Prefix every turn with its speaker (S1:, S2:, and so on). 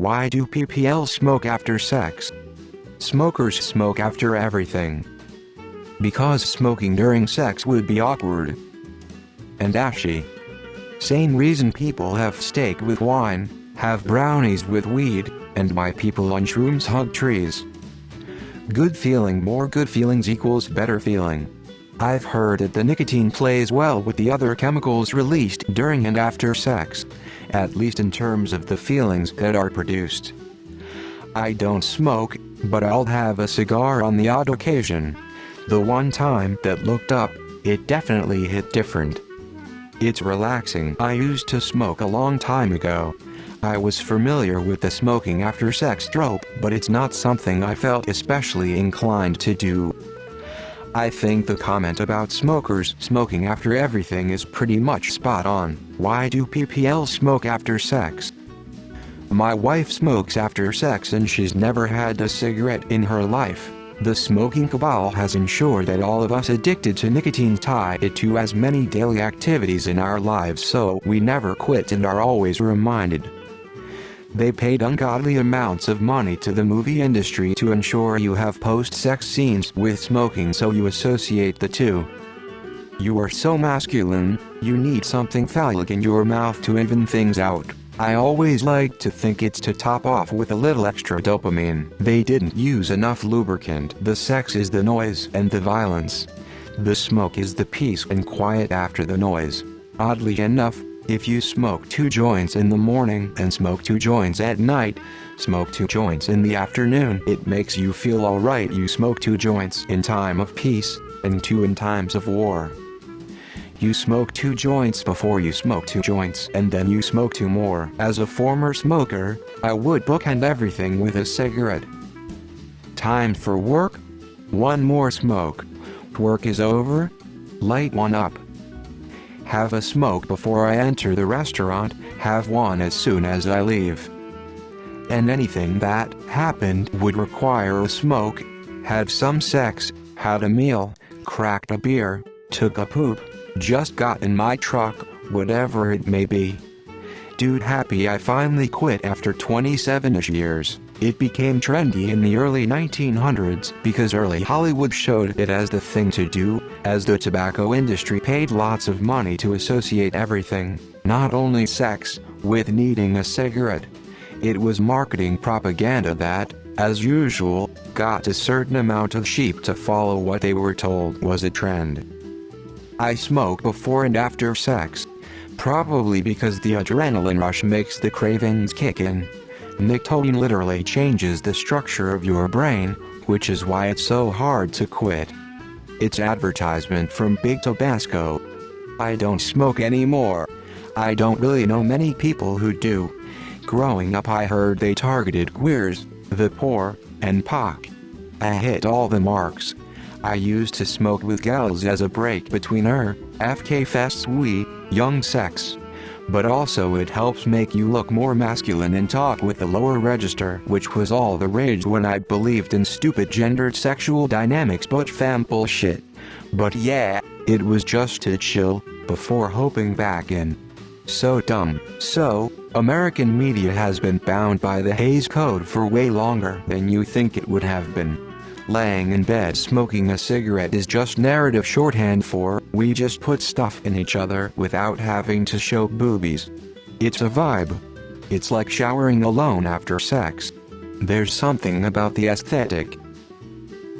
S1: Why do PPL smoke after sex? Smokers smoke after everything. Because smoking during sex would be awkward and ashy. Same reason people have steak with wine, have brownies with weed, and why people on shrooms hug trees. Good feeling, more good feelings equals better feeling. I've heard that the nicotine plays well with the other chemicals released during and after sex, at least in terms of the feelings that are produced. I don't smoke, but I'll have a cigar on the odd occasion. The one time that looked up, it definitely hit different. It's relaxing. I used to smoke a long time ago. I was familiar with the smoking after sex trope, but it's not something I felt especially inclined to do. I think the comment about smokers smoking after everything is pretty much spot on. Why do PPL smoke after sex? My wife smokes after sex and she's never had a cigarette in her life. The smoking cabal has ensured that all of us addicted to nicotine tie it to as many daily activities in our lives, so we never quit and are always reminded. They paid ungodly amounts of money to the movie industry to ensure you have post-sex scenes with smoking, so you associate the two. You are so masculine, you need something phallic in your mouth to even things out. I always like to think it's to top off with a little extra dopamine. They didn't use enough lubricant. The sex is the noise and the violence. The smoke is the peace and quiet after the noise. Oddly enough, if you smoke 2 joints in the morning and smoke 2 joints at night, smoke 2 joints in the afternoon, it makes you feel alright. You smoke 2 joints in time of peace, and 2 in times of war. You smoke 2 joints before you smoke 2 joints, and then you smoke 2 more. As a former smoker, I would bookend everything with a cigarette. Time for work? 1 more smoke. Work is over? Light one up. Have a smoke before I enter the restaurant, have one as soon as I leave. And anything that happened would require a smoke. Had some sex, had a meal, cracked a beer, took a poop, just got in my truck, whatever it may be. Dude, happy I finally quit after 27-ish years. It became trendy in the early 1900s because early Hollywood showed it as the thing to do, as the tobacco industry paid lots of money to associate everything, not only sex, with needing a cigarette. It was marketing propaganda that, as usual, got a certain amount of sheep to follow what they were told was a trend. I smoke before and after sex, probably because the adrenaline rush makes the cravings kick in. Nicotine literally changes the structure of your brain, which is why it's so hard to quit. It's advertisement from Big Tabasco. I don't smoke anymore. I don't really know many people who do. Growing up I heard they targeted queers, the poor, and POC. I hit all the marks. I used to smoke with gals as a break between FK fests, young sex. But also it helps make you look more masculine and talk with the lower register, which was all the rage when I believed in stupid gendered sexual dynamics but fam bullshit. But yeah, it was just to chill, before hopping back in. So dumb. So, American media has been bound by the Hays Code for way longer than you think it would have been. Laying in bed smoking a cigarette is just narrative shorthand for, we just put stuff in each other without having to show boobies. It's a vibe. It's like showering alone after sex. There's something about the aesthetic,